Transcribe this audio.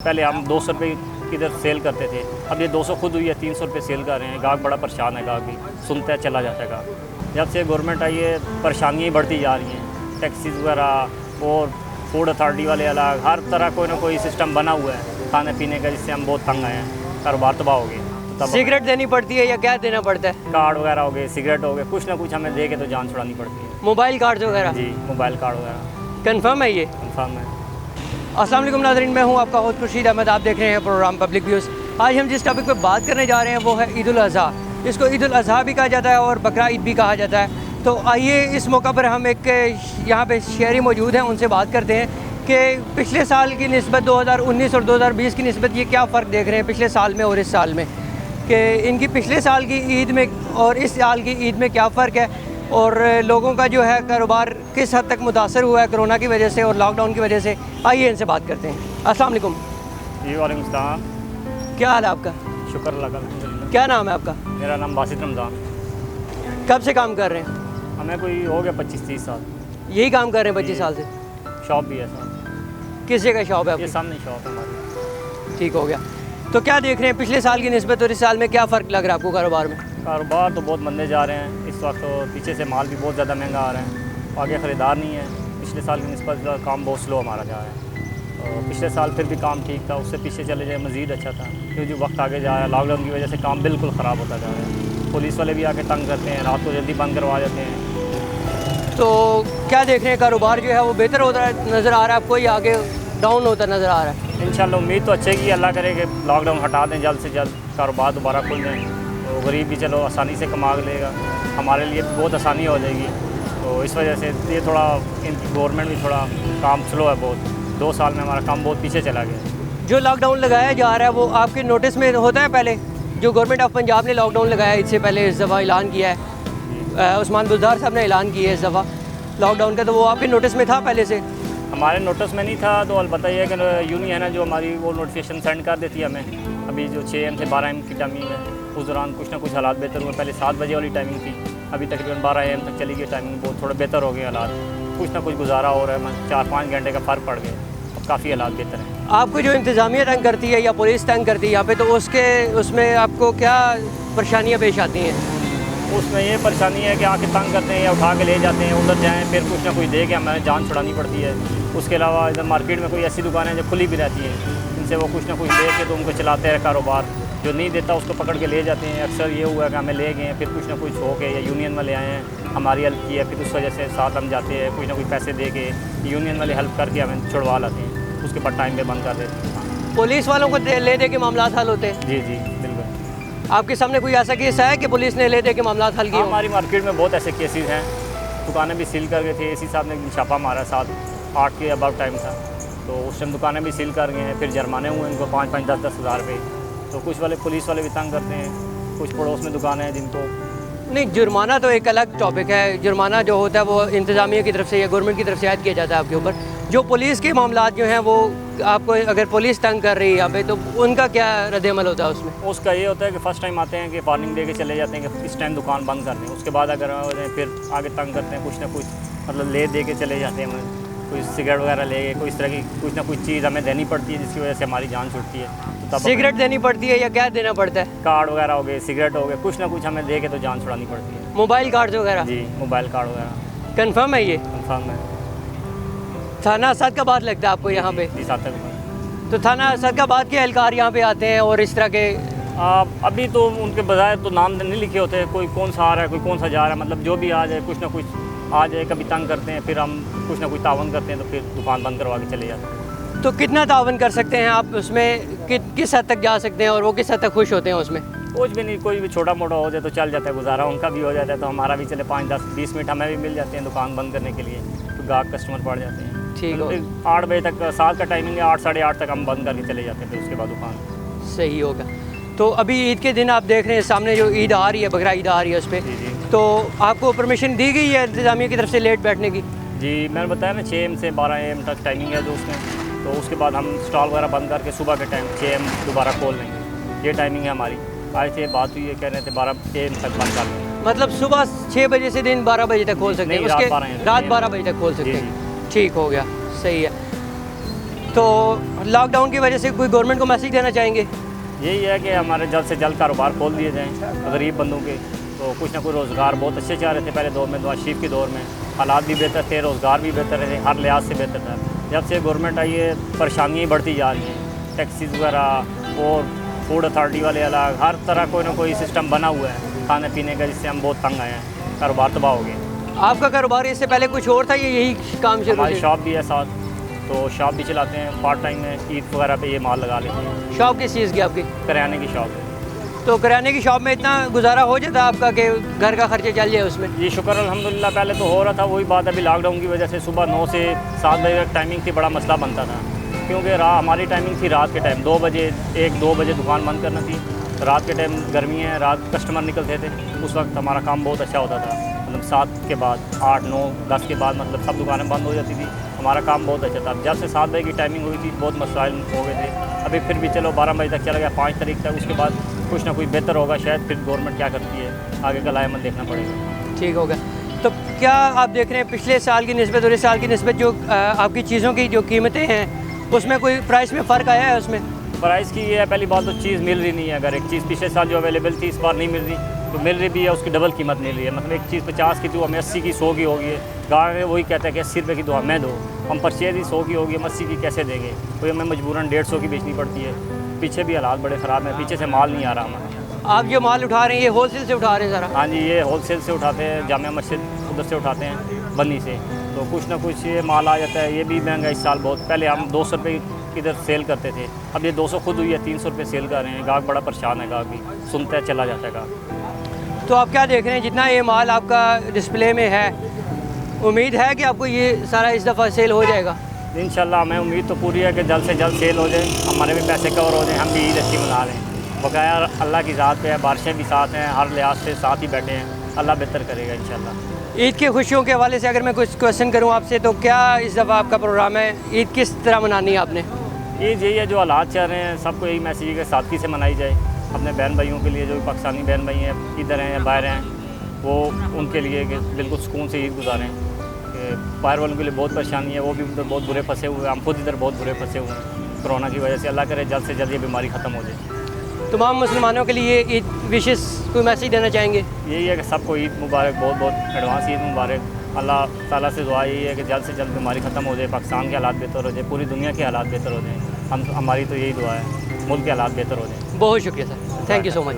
पहले हम 200 रुपये किधर सेल करते थे, अब ये 200 खुद हुई है, 300 रुपये सेल कर रहे हैं। गाहक बड़ा परेशान है, गाहक भी सुनता है चला जाता है गाहक। जब से गवर्नमेंट आई है परेशानियाँ बढ़ती जा रही हैं, टैक्सीज वगैरह और फूड अथॉरिटी वाले अलग, हर तरह कोई ना कोई सिस्टम बना हुआ है खाने पीने का, जिससे हम बहुत तंग आए हैं, कारोबार तबाह हो गए। सिगरेट देनी पड़ती है या क्या देना पड़ता है? कार्ड वगैरह हो गए, सिगरेट हो गए, कुछ ना कुछ हमें दे के तो जान छुड़ानी पड़ती है। मोबाइल कार्ड वगैरह? जी, मोबाइल कार्ड वगैरह। कंफर्म है ये? कंफर्म है। अस्सलाम वालेकुम नाज़रीन, मैं हूं आपका होस्ट खुर्शीद अहमद। आप देख रहे हैं प्रोग्राम पब्लिक व्यूज़। आज हम जिस टॉपिक पे बात करने जा रहे हैं वो है ईद उल अज़हा, जिसको ईद उल अज़हा भी कहा जाता है और बकरा ईद भी कहा जाता है। तो आइए इस मौका पर हम एक यहाँ पे शहरी मौजूद हैं, उनसे बात करते हैं कि पिछले साल की निस्बत 2019 और 2020 की निस्बत ये क्या फ़र्क देख रहे हैं पिछले साल में और इस साल में, कि इनकी पिछले साल की ईद में और इस साल की ईद में क्या फ़र्क है, और लोगों का जो है कारोबार किस हद तक मुतासर हुआ है कोरोना की वजह से और लॉकडाउन की वजह से। आइए इनसे बात करते हैं। अस्सलाम वालेकुम। जी वालेकुम सलाम। क्या हाल है आपका? शुक्र अल्लाह का, अल्हम्दुलिल्लाह। क्या नाम है आपका? मेरा नाम बासित रमज़ान। कब से काम कर रहे हैं? हमें कोई हो गया 25-30 साल। यही काम कर रहे हैं 25 साल से? शॉप भी है साथ। किस जगह शॉप है ये आपकी? सामने शॉप है हमारी। ठीक हो गया। तो क्या देख रहे हैं पिछले साल की निस्बत और इस साल में क्या फ़र्क लग रहा है आपको कारोबार में? कारोबार तो बहुत मंदे जा रहे हैं इस वक्त, तो पीछे से माल भी बहुत ज़्यादा महंगा आ रहा है, आगे ख़रीदार नहीं है। पिछले साल की निस्बत काम बहुत स्लो हमारा जा रहा है। और पिछले साल फिर भी काम ठीक था, उससे पीछे चले जाए मज़ीद अच्छा था, क्योंकि जो वक्त आगे जा रहा है लॉकडाउन की वजह से काम बिल्कुल ख़राब होता जा रहा है। पुलिस वाले भी आके तंग करते हैं, रात को जल्दी बंद करवा देते हैं। तो क्या देख रहे हैं कारोबार जो है वो बेहतर होता नज़र आ रहा है आपको या आगे डाउन होता नज़र आ रहा है? इंशाल्लाह उम्मीद तो अच्छे की, अल्लाह करे कि लॉकडाउन हटा दें जल्द से जल्द, कारोबार दोबारा खुल जाएँ तो गरीब भी चलो आसानी से कमा लेगा, हमारे लिए बहुत आसानी हो जाएगी। तो इस वजह से ये थोड़ा इनकी गवर्नमेंट भी थोड़ा काम स्लो है बहुत, 2 साल में हमारा काम बहुत पीछे चला गया। जो लॉकडाउन लगाया जा रहा है वो आपके नोटिस में होता है? पहले जो गवर्नमेंट ऑफ पंजाब ने लॉकडाउन लगाया इससे पहले इस दफ़ा ऐलान किया है, उस्मान बुज़दार साहब ने ऐलान किया है इस दफ़ा लॉकडाउन का, तो वो आपके नोटिस में था पहले से? हमारे नोटिस में नहीं था, तो अलबत्ता ये है कि यूनियन है ना जो हमारी, वो नोटिफिकेशन सेंड कर देती है हमें। अभी जो 6 AM से 12 AM की टाइमिंग है, उस दौरान कुछ ना कुछ हालात बेहतर हुए। पहले 7 बजे वाली टाइमिंग थी, अभी तकरीबन 12 AM तक चली गई टाइमिंग, बहुत थोड़ा बेहतर हो गए हालात, कुछ ना कुछ गुजारा हो रहा है, 4-5 घंटे का फ़र्क पड़ गया, अब काफ़ी हालात बेहतर हैं। आपको जो इंतज़ामिया तंग करती है या पुलिस तंग करती है यहाँ पे, तो उसमें आपको क्या परेशानियाँ पेश आती हैं? उसमें ये परेशानी है कि आके तंग करते हैं या उठा के ले जाते हैं, उधर जाएँ फिर कुछ ना कुछ दे के हमें जान छुड़ानी पड़ती है। उसके अलावा इधर मार्केट में कोई ऐसी दुकानें जो खुली भी रहती हैं, इनसे वो कुछ ना कुछ दे के तो उनको चलाते हैं कारोबार, जो नहीं देता उसको पकड़ के ले जाते हैं। अक्सर ये हुआ है कि हमें ले गए, फिर कुछ ना कुछ हो के या यूनियन वाले आए हैं हमारी हेल्प की है, फिर उस वजह से साथ हम जाते हैं, कुछ ना कुछ पैसे दे के यूनियन वाले हेल्प करके हमें छुड़वा लाते हैं, उसके बाद टाइम पे बंद कर देते हैं। पुलिस वालों को ले दे के मामला हल होते हैं? जी जी बिल्कुल। आपके सामने कोई ऐसा केस है कि पुलिस ने ले दे के मामला हल किया? हमारी मार्केट में बहुत ऐसे केसेस हैं, दुकानें भी सील कर गए थे। एसी साहब ने एक दिन छापा मारा, 7-8 के अबाउट टाइम था, तो उस टाइम दुकानें भी सील कर गए हैं, फिर जुर्माने हुए इनको 5-5, 10-10 हज़ार रुपये। तो कुछ वाले पुलिस वाले भी तंग करते हैं, कुछ पड़ोस में दुकानें हैं जिनको नहीं, जुर्माना तो एक अलग टॉपिक है। जुर्माना जो होता है वो इंतज़ामिया की तरफ से या गवर्नमेंट की तरफ से ऐड किया जाता है आपके ऊपर। जो पुलिस के मामला जो हैं वो आपको, अगर पुलिस तंग कर रही है यहाँ पे, तो उनका क्या रद्द-ए-अमल होता है उसमें? उसका ये होता है कि फ़र्स्ट टाइम आते हैं कि वार्निंग दे के चले जाते हैं कि इस टाइम दुकान बंद कर दें, उसके बाद अगर फिर आगे तंग करते हैं, कुछ ना कुछ मतलब ले दे के चले जाते हैं। कोई सिगरेट वगैरह ले गए, कोई इस तरह की कुछ ना कुछ चीज़ हमें देनी पड़ती है जिसकी वजह से हमारी जान छूटती है। तो तब सिगरेट देनी पड़ती है या क्या देना पड़ता है? कार्ड वगैरह हो गए, सिगरेट हो गए, कुछ ना कुछ हमें दे के तो जान छुड़ानी पड़ती है। मोबाइल कार्ड वगैरह? जी, मोबाइल कार्ड वगैरह। कंफर्म है ये? कंफर्म है। थाना सदकाबाद लगता है आपको यहाँ पे? जी, 7 तक। तो थाना सदकाबाद के एहलकार यहाँ पे आते हैं और इस तरह के अभी तो उनके बजाय तो नाम नहीं लिखे होते, कोई कौन सा आ रहा है, कोई कौन सा जा रहा है, मतलब जो भी आ जाए, कुछ ना कुछ आ जाए, कभी तंग करते हैं, फिर हम कुछ ना कुछ तावन करते हैं, तो फिर दुकान बंद करवा के चले जाते हैं। तो कितना तावन कर सकते हैं आप उसमें, किस हद तक जा सकते हैं और वो किस हद तक खुश होते हैं उसमें? कुछ भी नहीं, कोई भी छोटा मोटा हो जाए तो चल जाता है, गुजारा उनका भी हो जाता है, तो हमारा भी चले 5, 10, 20 मिनट हमें भी मिल जाते हैं दुकान बंद करने के लिए, तो गाहक कस्टमर पड़ जाते हैं। ठीक हो। 8 बजे तक साल का टाइमिंग है, 8, साढ़े 8 तक हम बंद करके चले जाते हैं, फिर उसके बाद दुकान। सही होगा। तो अभी ईद के दिन आप देख रहे हैं सामने जो ईद आ रही है, बकरा ईद आ रही है, उस पर जी जी। तो आपको परमिशन दी गई है इंतज़ामिया की तरफ से लेट बैठने की? जी, मैंने बताया ना 6 AM से 12 AM तक टाइमिंग है जो उसमें, तो उसके बाद हम स्टॉल वगैरह बंद करके सुबह के टाइम 6 AM दोबारा खोल लेंगे, ये टाइमिंग है हमारी। आज से बात हुई है, कह रहे थे 12 AM तक बंद कर लेंगे। मतलब सुबह 6 बजे से दिन 12 बजे तक खोल सकते हैं? नहीं, रात 12 बजे तक खोल सकते हैं। ठीक हो गया, सही है। तो लॉकडाउन की वजह से कोई गवर्नमेंट को मैसेज देना चाहेंगे? यही है कि हमारे जल्द से जल्द कारोबार खोल दिए जाएँ गरीब बंदों के। तो कुछ ना कुछ रोज़गार बहुत अच्छे चाह रहे थे पहले दौर में, नवाज शरीफ के दौर में हालात भी बेहतर थे, रोज़गार भी बेहतर थे, हर लिहाज से बेहतर था। जब से गवर्नमेंट आई है परेशानियाँ बढ़ती जा रही हैं, टैक्सीज वगैरह और फूड अथॉरिटी वाले अलग, हर तरह कोई ना कोई सिस्टम बना हुआ है खाने पीने का, जिससे हम बहुत तंग आए हैं, कारोबार तबाह हो गए। आपका कारोबार इससे पहले कुछ और था या यही काम शुरू हमारी से? शॉप भी है साथ, तो शॉप भी चलाते हैं पार्ट टाइम में, ईद वगैरह पे ये माल लगा लेते हैं। शॉप किस चीज़ की आपकी? करियाने की शॉप है। तो करियाने की शॉप में इतना गुजारा हो जाता आपका कि घर का खर्चे चल जाए उसमें? ये शुक्र अल्हम्दुलिल्लाह, पहले तो हो रहा था, वही बात अभी लॉकडाउन की वजह से सुबह 9 से 7 बजे तक टाइमिंग थी, बड़ा मसला बनता था क्योंकि हमारी टाइमिंग थी रात के टाइम 2 बजे, 1-2 बजे दुकान बंद करना थी। रात के टाइम गर्मी है, रात कस्टमर निकलते थे, उस वक्त हमारा काम बहुत अच्छा होता था। मतलब 7 के बाद 8, 9, 10 के बाद मतलब सब दुकानें बंद हो जाती थी, हमारा काम बहुत अच्छा था। जब से 7 बजे की टाइमिंग हुई थी बहुत मसाइल हो गए थे। अभी फिर भी चलो 12 बजे तक चला गया, 5 तारीख तक, उसके बाद कुछ ना कुछ बेहतर होगा शायद, फिर गवर्नमेंट क्या करती है आगे का लायमन देखना पड़ेगा। ठीक हो गया। तो क्या आप देख रहे हैं पिछले साल की निस्बत और इस साल की निस्बत जो आपकी चीज़ों की जो कीमतें हैं उसमें कोई प्राइस में फ़र्क आया है? उसमें प्राइस की ये है, पहली बात तो चीज़ मिल रही नहीं है। अगर एक चीज़ पिछले साल जो अवेलेबल थी इस बार नहीं मिल रही, तो मिल रही भी है उसकी डबल कीमत मिल रही है। मतलब एक चीज़ 50 की थी, वो हमें 80 की 100 की होगी है। गाँव में वही कहता है कि 80 रुपये की तो हमें दो, हम परचेज ही 100 की होगी, हम 80 की कैसे देंगे? कोई हमें मजबूरन 150 की बेचनी पड़ती है। पीछे भी हालात बड़े ख़राब हैं, पीछे से माल नहीं आ रहा हमारा। आप जो माल उठा रहे हैं ये होलसेल से उठा रहे हैं सारा? हाँ जी, ये होलसेल से उठाते हैं, जामिया मस्जिद उधर से उठाते हैं बन्नी से, तो कुछ ना कुछ ये माल आ जाता है। ये भी महंगा इस साल बहुत, पहले हम 200 रुपये इधर सेल करते थे, अब ये 200 खुद हुई है, 300 रुपये सेल कर रहे हैं। गाहक बड़ा परेशान है, गाहक भी सुनता है चला जाता है गाहक। तो आप क्या देख रहे हैं, जितना ये माल आपका डिस्प्ले में है, उम्मीद है कि आपको ये सारा इस दफ़ा सेल हो जाएगा? इंशाल्लाह हमें उम्मीद तो पूरी है कि जल्द से जल्द सेल हो जाए, हमारे भी पैसे कवर हो जाए, हम भी ईद अच्छी मना रहे हैं। बकाया अल्लाह की ज़ात पे है, बारिशें भी साथ हैं, हर लिहाज से साथ ही बैठे हैं, अल्लाह बेहतर करेगा इंशाल्लाह। ईद की खुशियों के हवाले से अगर मैं कुछ क्वेश्चन करूं आपसे, तो क्या इस दफ़ा आपका प्रोग्राम है? ईद किस तरह मनानी है आपने? ईद यही है, जो हालात चल रहे हैं सबको यही मैसेज है कि सादगी से मनाई जाए। अपने बहन भाइयों के लिए, जो पाकिस्तानी बहन भाई हैं इधर हैं या बाहर हैं, वो उनके लिए कि बिल्कुल सुकून से ईद गुजारें। कि बाहर वालों के लिए बहुत परेशानी है, वो भी उधर बहुत बुरे फंसे हुए हैं, हम खुद इधर बहुत बुरे फंसे हुए हैं कोरोना की वजह से। अल्लाह करे जल्द से जल्द ये बीमारी ख़त्म हो जाए। तमाम मुसलमानों के लिए ईद विशेष कोई मैसेज देना चाहेंगे? यही है कि सबको ईद मुबारक, बहुत बहुत एडवांस ईद मुबारक। अल्लाह ताला से दुआ यही है कि जल्द से जल्द बीमारी ख़त्म हो जाए, पाकिस्तान के हालात बेहतर हो जाए, पूरी दुनिया के हालात बेहतर हो जाए। हमारी तो यही दुआ है, मुल्क के हालात बेहतर हो जाए। बहुत शुक्रिया sir, thank you so much.